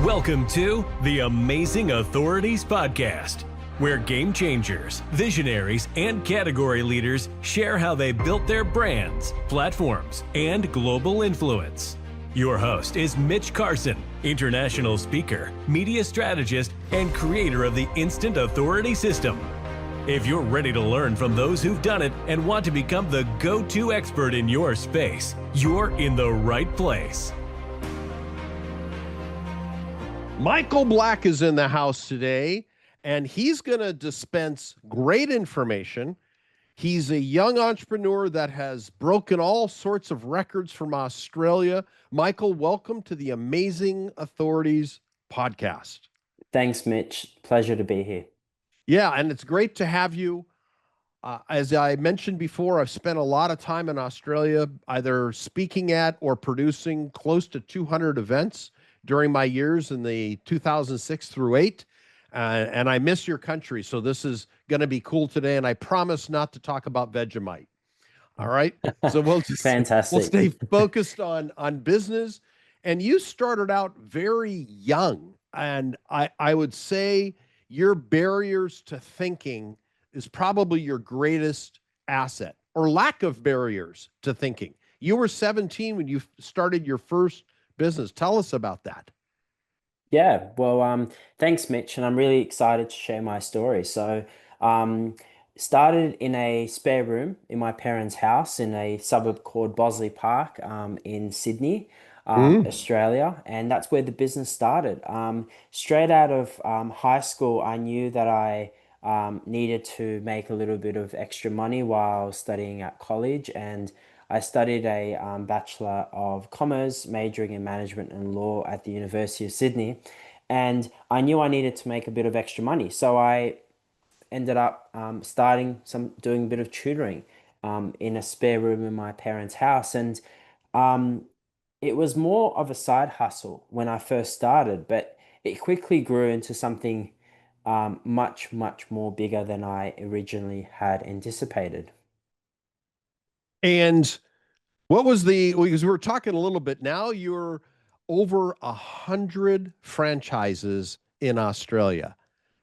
Welcome to the Amazing Authorities Podcast, where game changers, visionaries, and category leaders share how they built their brands, platforms, and global influence. Your host is Mitch Carson, international speaker, media strategist, and creator of the Instant Authority System. If you're ready to learn from those who've done it and want to become the go-to expert in your space, you're in the right place. Michael Black is in the house today, and he's going to dispense great information. He's a young entrepreneur that has broken all sorts of records from Australia. Michael, welcome to the Amazing Authorities Podcast. Thanks, Mitch. Pleasure to be here. Yeah, and it's great to have you. As I mentioned before, I've spent a lot of time in Australia, either speaking at or producing close to 200 events during my years in the 2006 through 8. And I miss your country. So this is going to be cool today. And I promise not to talk about Vegemite. All right. So we'll just Fantastic. We'll stay focused on business. And you started out very young. And I would say your barriers to thinking is probably your greatest asset, or lack of barriers to thinking. You were 17 when you started your first business. Tell us about that. Yeah, well, thanks, Mitch, and I'm really excited to share my story. So, started in a spare room in my parents' house in a suburb called Bosley Park, in Sydney, Australia, and that's where the business started. Straight out of high school, I knew that I needed to make a little bit of extra money while studying at college, and I studied a Bachelor of Commerce, majoring in management and law at the University of Sydney, and I knew I needed to make a bit of extra money. So I ended up doing a bit of tutoring in a spare room in my parents' house, and it was more of a side hustle when I first started, but it quickly grew into something much, much more bigger than I originally had anticipated. And what was because we were talking a little bit now, you're over 100 franchises in Australia.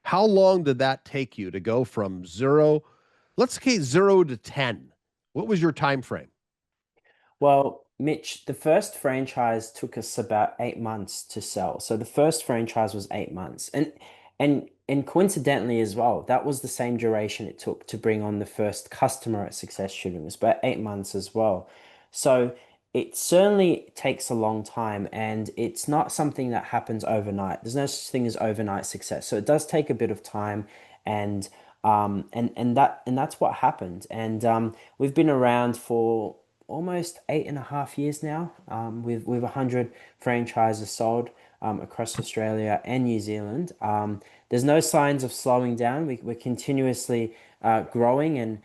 How long did that take you to go from zero, let's say 0 to 10? What was your time frame? Well, Mitch, the first franchise took us about 8 months to sell. So the first franchise was 8 months. And coincidentally as well, that was the same duration it took to bring on the first customer at Success Tutoring. It was about 8 months as well. So it certainly takes a long time, and it's not something that happens overnight. There's no such thing as overnight success. So it does take a bit of time, and that's what happened. And we've been around for almost 8.5 years now, with 100 franchises sold across Australia and New Zealand. There's no signs of slowing down. We're continuously growing and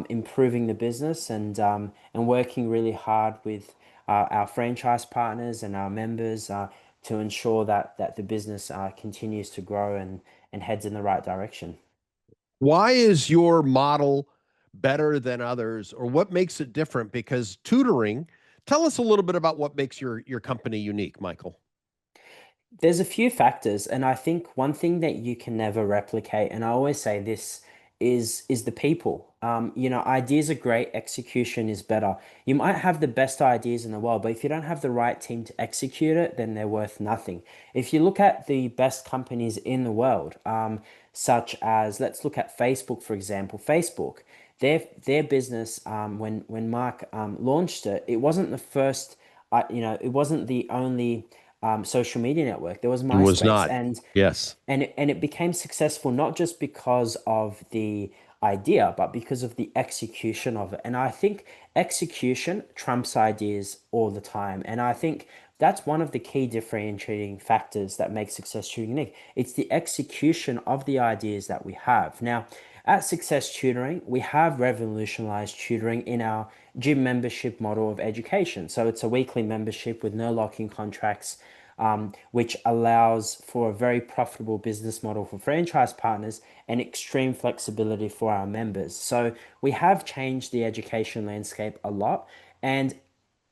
improving the business, and working really hard with our franchise partners and our members to ensure that the business continues to grow and heads in the right direction. Why is your model better than others, or what makes it different? Because tutoring, tell us a little bit about what makes your company unique, Michael. There's a few factors, and I think one thing that you can never replicate, and I always say this, is the people. Ideas are great, execution is better. You might have the best ideas in the world, but if you don't have the right team to execute it, then they're worth nothing. If you look at the best companies in the world, such as, let's look at Facebook, for example. Facebook, their business, when Mark launched it, it wasn't the first, it wasn't the only social media network. There was It was MySpace, not. and Yes. it became successful not just because of the idea, but because of the execution of it. And I think execution trumps ideas all the time. And I think that's one of the key differentiating factors that makes Success Tutoring unique. It's the execution of the ideas that we have. Now, at Success Tutoring, we have revolutionized tutoring in our gym membership model of education. So it's a weekly membership with no lock-in contracts, which allows for a very profitable business model for franchise partners and extreme flexibility for our members. So we have changed the education landscape a lot. And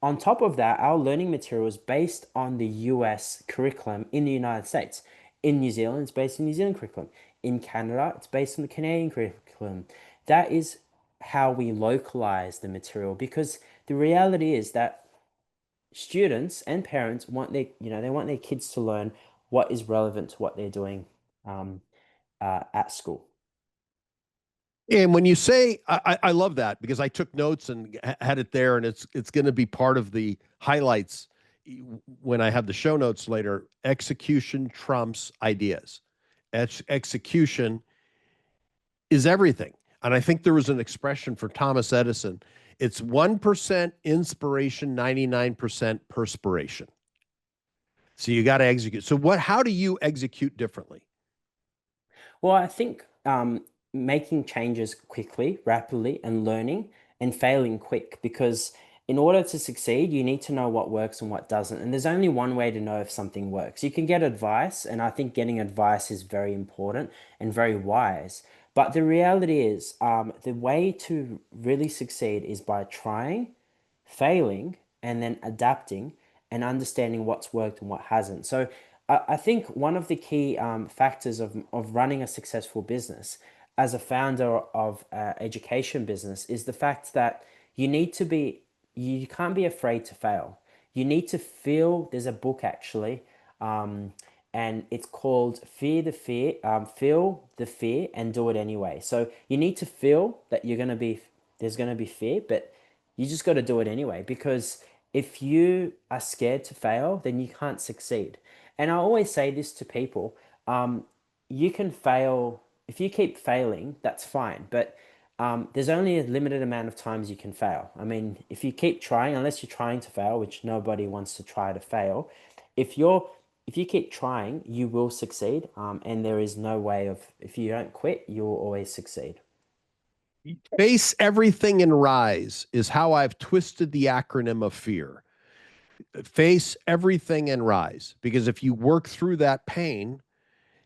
on top of that, our learning material is based on the US curriculum in the United States. In New Zealand, it's based on New Zealand curriculum. In Canada, it's based on the Canadian curriculum. That is how we localize the material, because the reality is that students and parents want they want their kids to learn what is relevant to what they're doing um, at school. And when you say, I love that because I took notes and had it there, and it's going to be part of the highlights when I have the show notes later. Execution trumps ideas. Execution is everything. And I think there was an expression for Thomas Edison. It's 1% inspiration, 99% perspiration. So you got to execute. So how do you execute differently? Well, I think making changes quickly, rapidly, and learning and failing quick, because in order to succeed, you need to know what works and what doesn't. And there's only one way to know if something works. You can get advice, and I think getting advice is very important and very wise. But the reality is, the way to really succeed is by trying, failing, and then adapting and understanding what's worked and what hasn't. So I think one of the key factors of running a successful business as a founder of education business is the fact that you need to be, you can't be afraid to fail. You need to feel, there's a book actually, and it's called Feel the Fear and Do It Anyway. So you need to feel that there's going to be fear, but you just got to do it anyway, because if you are scared to fail, then you can't succeed. And I always say this to people, you can fail. If you keep failing, that's fine. But there's only a limited amount of times you can fail. I mean, if you keep trying, unless you're trying to fail, which nobody wants to try to fail, if you're if you keep trying, you will succeed. And there is no way of, if you don't quit, you will always succeed. Face everything and rise is how I've twisted the acronym of fear. Face everything and rise, because if you work through that pain,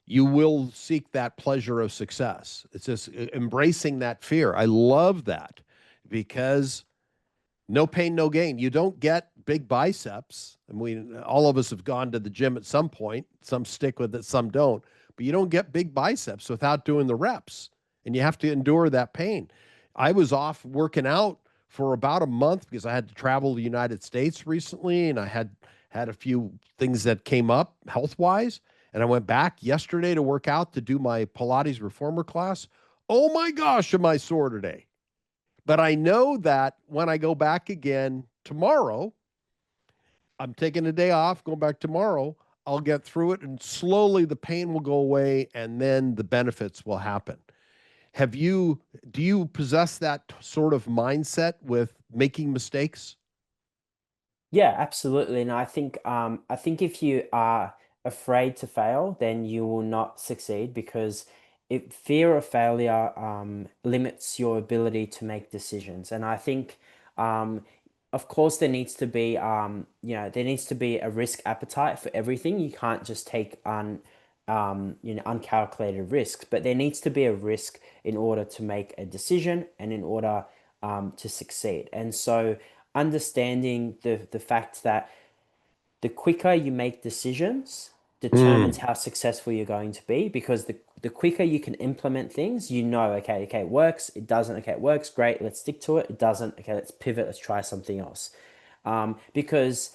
you will seek that pleasure of success. It's just embracing that fear. I love that, because no pain, no gain. You don't get big biceps. And all of us have gone to the gym at some point. Some stick with it, some don't. But you don't get big biceps without doing the reps, and you have to endure that pain. I was off working out for about a month because I had to travel the United States recently, and I had a few things that came up health-wise. And I went back yesterday to work out to do my Pilates reformer class. Oh my gosh, am I sore today? But I know that when I go back again tomorrow, I'm taking a day off, going back tomorrow, I'll get through it, and slowly the pain will go away, and then the benefits will happen. Do you possess that sort of mindset with making mistakes? Yeah, absolutely. And I think if you are afraid to fail, then you will not succeed, because fear of failure limits your ability to make decisions. And I think, um, of course, there needs to be there needs to be a risk appetite for everything. You can't just take uncalculated risks, but there needs to be a risk in order to make a decision and in order to succeed. And so understanding the fact that the quicker you make decisions determines Mm. how successful you're going to be, because the quicker you can implement things, okay, it works, it doesn't, okay, it works, great, let's stick to it, it doesn't, okay, let's pivot, let's try something else. Because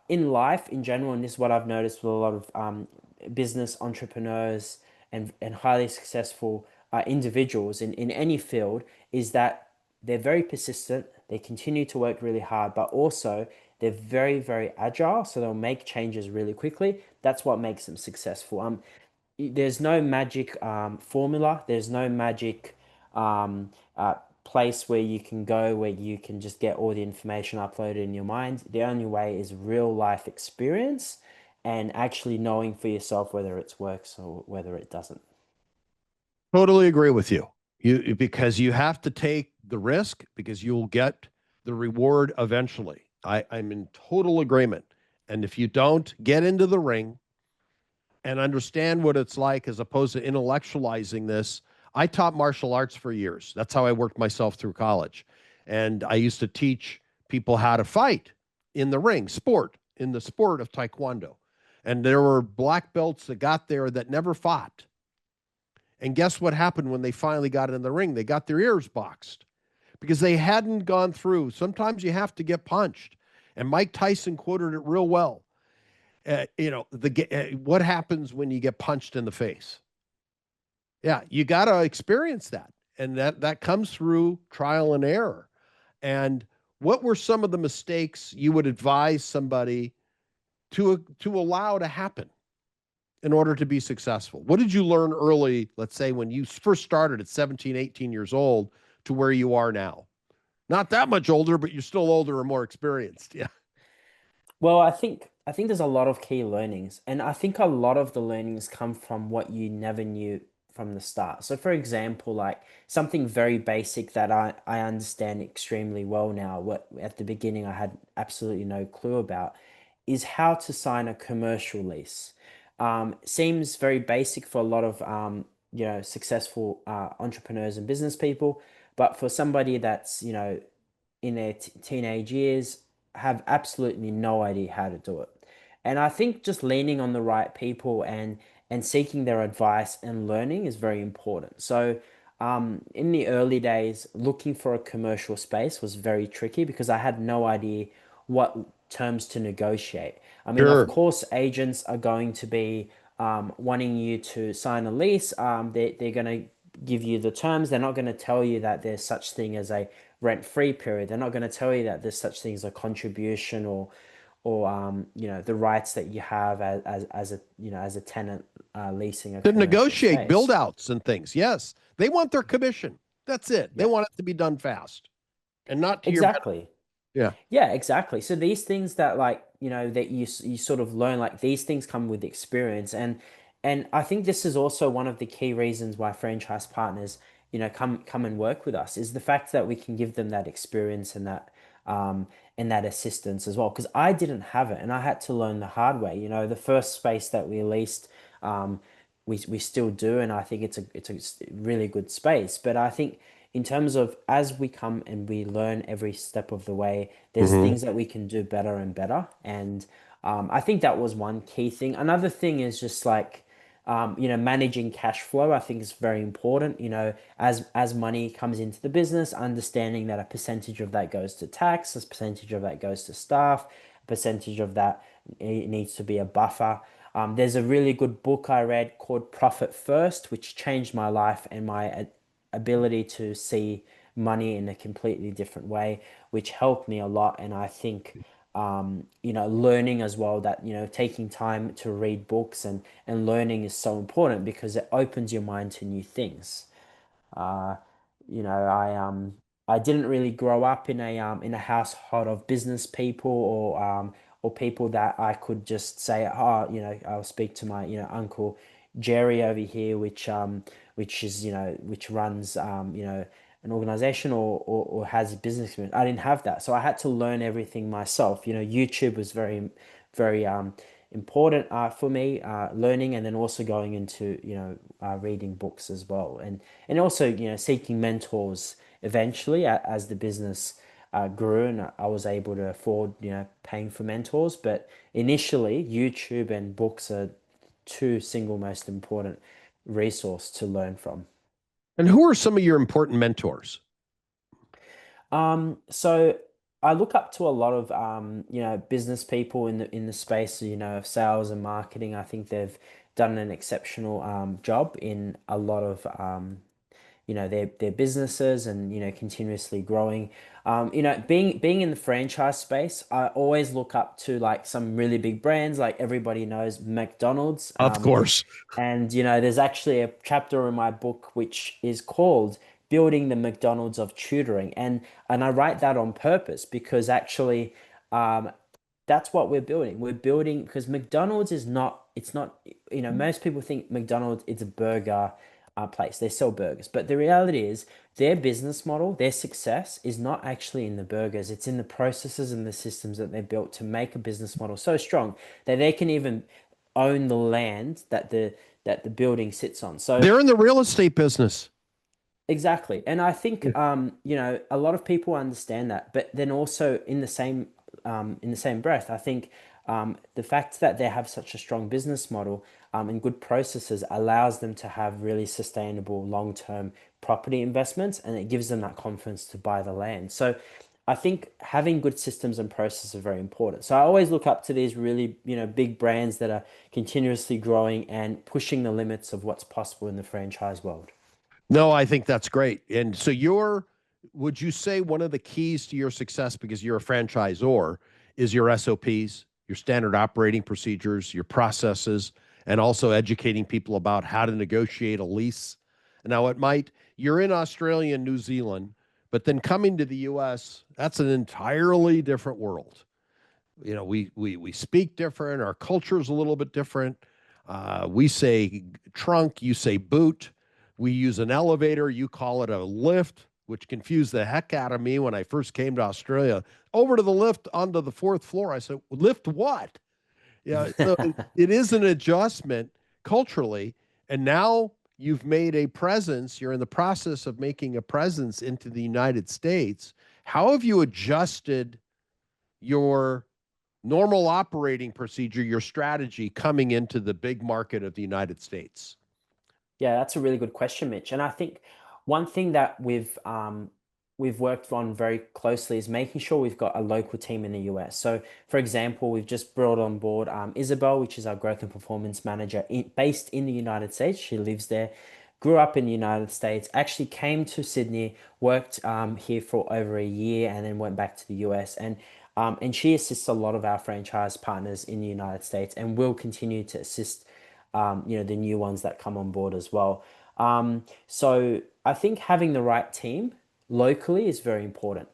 in life in general, and this is what I've noticed with a lot of business entrepreneurs and highly successful individuals in any field, is that they're very persistent, they continue to work really hard, but also they're very, very agile, so they'll make changes really quickly. That's what makes them successful. There's no magic formula. There's no magic place where you can go where you can just get all the information uploaded in your mind. The only way is real life experience and actually knowing for yourself whether it works or whether it doesn't. Totally agree with you. Because you have to take the risk, because you'll get the reward eventually. I'm in total agreement. And if you don't get into the ring and understand what it's like, as opposed to intellectualizing this, I taught martial arts for years. That's how I worked myself through college. And I used to teach people how to fight. in the ring, in the sport of Taekwondo. And there were black belts that got there that never fought. And guess what happened when they finally got in the ring? They got their ears boxed because they hadn't gone through. Sometimes you have to get punched. And Mike Tyson quoted it real well. What happens when you get punched in the face? Yeah, you got to experience that. And that comes through trial and error. And what were some of the mistakes you would advise somebody to allow to happen in order to be successful? What did you learn early, let's say when you first started at 17, 18 years old to where you are now? Not that much older, but you're still older and more experienced. Yeah. Well, I think there's a lot of key learnings, and I think a lot of the learnings come from what you never knew from the start. So, for example, like something very basic that I understand extremely well now, what at the beginning I had absolutely no clue about, is how to sign a commercial lease. Seems very basic for a lot of successful entrepreneurs and business people, but for somebody that's in their teenage years have absolutely no idea how to do it. And I think just leaning on the right people and seeking their advice and learning is very important. So in the early days, looking for a commercial space was very tricky because I had no idea what terms to negotiate. I mean, of Sure. course, agents are going to be wanting you to sign a lease. They're going to give you the terms. They're not going to tell you that there's such thing as a rent-free period. They're not going to tell you that there's such thing as a contribution or the rights that you have as a tenant leasing a To commercial negotiate build space. outs and things. Yes. They want their commission. That's it. They Yeah, want it to be done fast and not to your benefit. exactly. Yeah. Yeah, exactly. So these things that that you sort of learn, like these things come with experience, and I think this is also one of the key reasons why franchise partners, come and work with us is the fact that we can give them that experience um and that assistance as well. Because I didn't have it and I had to learn the hard way. The first space that we leased, um we still do, and I think it's a really good space. But I think in terms of as we come and we learn every step of the way, there's Hmm. things that we can do better and better. And I think that was one key thing. Another thing is just like, managing cash flow. I think is very important. As money comes into the business, understanding that a percentage of that goes to tax, a percentage of that goes to staff, a percentage of that needs to be a buffer. There's a really good book I read called Profit First, which changed my life and my ability to see money in a completely different way, which helped me a lot. And I think, learning as well that, taking time to read books and learning is so important because it opens your mind to new things. Uh, I didn't really grow up in a household of business people or people that I could just say, oh, I'll speak to my uncle Jerry over here, which runs an organization or has a business experience. I didn't have that, so I had to learn everything myself. YouTube was very important for me, learning, and then also going into reading books as well, and also seeking mentors eventually as the business grew and I was able to afford paying for mentors. But initially, YouTube and books are two single most important resource to learn from. And who are some of your important mentors? So I look up to a lot of business people in the space, of sales and marketing. I think they've done an exceptional job in a lot of their businesses and continuously growing. Being in the franchise space, I always look up to like some really big brands. Like everybody knows McDonald's. Of course. And there's actually a chapter in my book which is called Building the McDonald's of Tutoring. And I write that on purpose because actually um, that's what we're building. We're building because McDonald's is not, it's not, most people think McDonald's it's a burger place. They sell burgers. But the reality is their business model, their success is not actually in the burgers. It's in the processes and the systems that they built to make a business model so strong that they can even own the land that the building sits on. So They're in the real estate business. exactly. And I think a lot of people understand that, but then also in the same in the same breath, I think the fact that they have such a strong business model and good processes allows them to have really sustainable long-term property investments, and it gives them that confidence to buy the land. So I think having good systems and processes are very important. So I always look up to these really, big brands that are continuously growing and pushing the limits of what's possible in the franchise world. No, I think that's great. And so would you say one of the keys to your success, because you're a franchisor, is your SOPs, your standard operating procedures, your processes, and also educating people about how to negotiate a lease? Now, you're in Australia and New Zealand, but then coming to the US, that's an entirely different world. We speak different. Our culture is a little bit different. We say trunk, you say boot. We use an elevator, you call it a lift, which confused the heck out of me when I first came to Australia. Over to the lift onto the fourth floor. I said, lift what? Yeah, so it is an adjustment culturally. And now you've made a presence, you're in the process of making a presence into the United States. How have you adjusted your normal operating procedure, your strategy coming into the big market of the United States? Yeah, that's a really good question, Mitch. And I think one thing that we've worked on very closely is making sure we've got a local team in the US. So, for example, we've just brought on board Isabel, which is our growth and performance manager, based in the United States. She lives there, grew up in the United States, actually came to Sydney, worked here for over a year, and then went back to the US. And she assists a lot of our franchise partners in the United States, and will continue to assist the new ones that come on board as well. So I think having the right team locally is very important.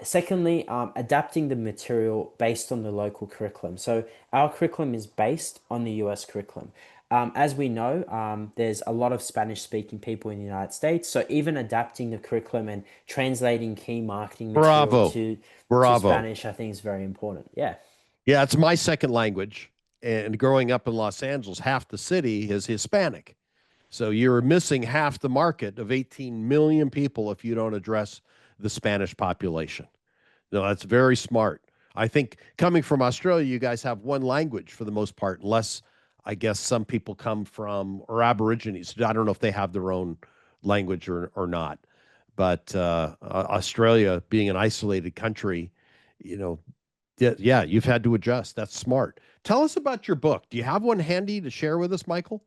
Secondly, adapting the material based on the local curriculum. So our curriculum is based on the US curriculum. As we know, there's a lot of Spanish speaking people in the United States. So even adapting the curriculum and translating key marketing material Bravo. to Bravo. Spanish, I think is very important. Yeah. Yeah, it's my second language. And growing up in Los Angeles, half the city is Hispanic. So you're missing half the market of 18 million people if you don't address the Spanish population. No, that's very smart. I think coming from Australia, you guys have one language for the most part, unless I guess some people come from or Aborigines. I don't know if they have their own language or not. But Australia being an isolated country, you know, yeah, you've had to adjust. That's smart. Tell us about your book. Do you have one handy to share with us, Michael?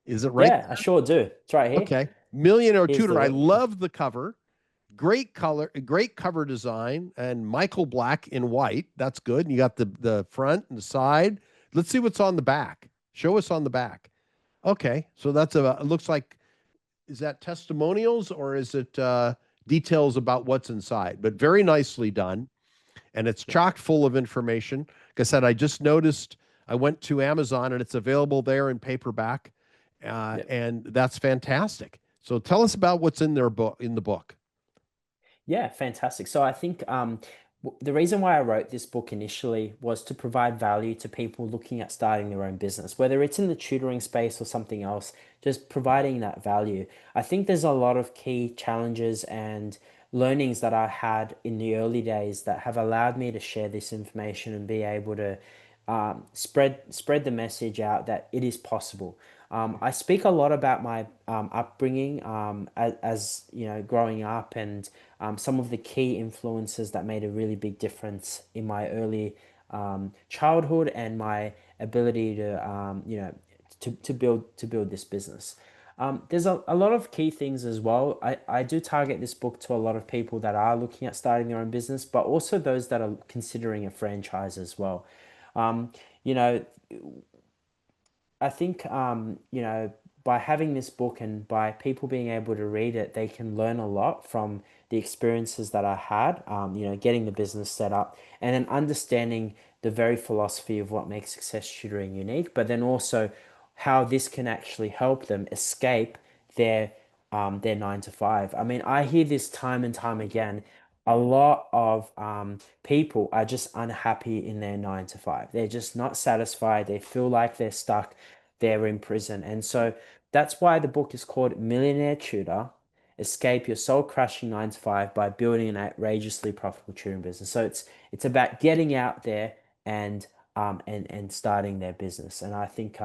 Is it right Yeah, I sure do. It's right there? here. Okay. Millionaire Here's the Tutor. I book. love the cover. Great color, great cover design, and Michael Black in white. That's good. And you got the front and the side. Let's see what's on the back. Show us on the back. Okay, so it looks like, is that testimonials or is it details about what's inside? But very nicely done, and it's Yeah. chock full of information. Like I said, I just noticed I went to Amazon and it's available there in paperback, Yeah. and that's fantastic. So tell us about what's in the book. Yeah, fantastic. So I think the reason why I wrote this book initially was to provide value to people looking at starting their own business, whether it's in the tutoring space or something else, just providing that value. I think there's a lot of key challenges and learnings that I had in the early days that have allowed me to share this information and be able to spread the message out that it is possible. I speak a lot about my upbringing as growing up, and some of the key influences that made a really big difference in my early childhood and my ability to build this business. There's a lot of key things as well. I do target this book to a lot of people that are looking at starting their own business, but also those that are considering a franchise as well. Um, you know, I think by having this book and by people being able to read it, they can learn a lot from the experiences that I had. Getting the business set up and then understanding the very philosophy of what makes success tutoring unique, but then also how this can actually help them escape their 9 to 5. I mean, I hear this time and time again. A lot of people are just unhappy in their 9 to 5. They're just not satisfied. They feel like they're stuck, they're in prison. And so that's why the book is called Millionaire Tutor. escape your soul-crushing 9 to 5 by building an outrageously profitable tutoring business. So it's about getting out there and starting their business. And I think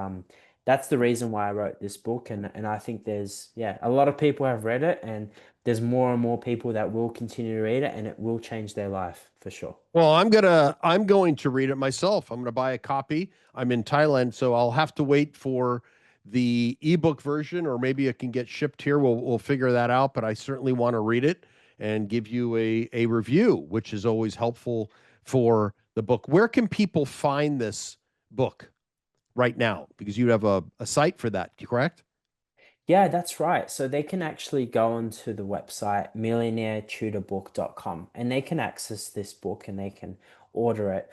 that's the reason why I wrote this book. And I think there's a lot of people have read it, and there's more and more people that will continue to read it, and it will change their life for sure. Well, I'm going to read it myself. I'm going to buy a copy. I'm in Thailand, so I'll have to wait for the ebook version, or maybe it can get shipped here. We'll figure that out, but I certainly want to read it and give you a review, which is always helpful for the book. Where can people find this book right now? Because you have a site for that, correct? Yeah, that's right. So they can actually go onto the website millionairetutorbook.com, and they can access this book and they can order it.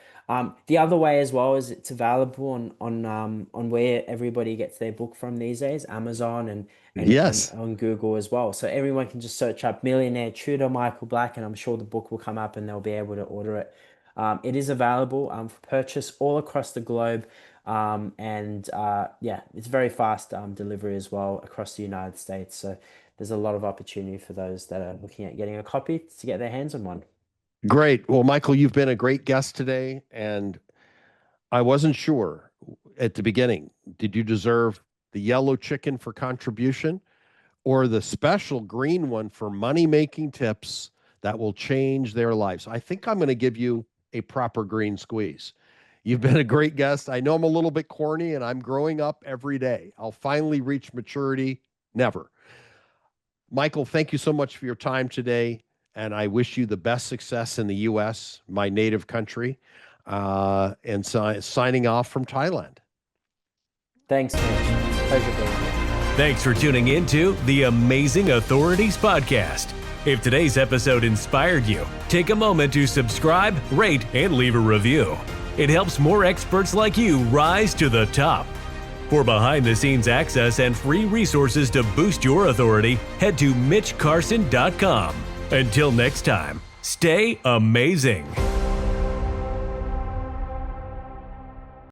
The other way as well is it's available on where everybody gets their book from these days, Amazon and Yes. on Google as well. So everyone can just search up Millionaire Tutor Michael Black, and I'm sure the book will come up and they'll be able to order it. It is available for purchase all across the globe. It's very fast delivery as well across the United States. So there's a lot of opportunity for those that are looking at getting a copy to get their hands on one. Great. Well, Michael, you've been a great guest today, and I wasn't sure at the beginning, did you deserve the yellow chicken for contribution or the special green one for money-making tips that will change their lives? I think I'm going to give you a proper green squeeze. You've been a great guest. I know I'm a little bit corny, and I'm growing up every day. I'll finally reach maturity. Never. Michael, thank you so much for your time today, and I wish you the best success in the U.S., my native country, and signing off from Thailand. Thanks, Mitch. Pleasure being here. Thanks for tuning in to the Amazing Authorities Podcast. If today's episode inspired you, take a moment to subscribe, rate, and leave a review. It helps more experts like you rise to the top. For behind-the-scenes access and free resources to boost your authority, head to mitchcarson.com. Until next time, stay amazing.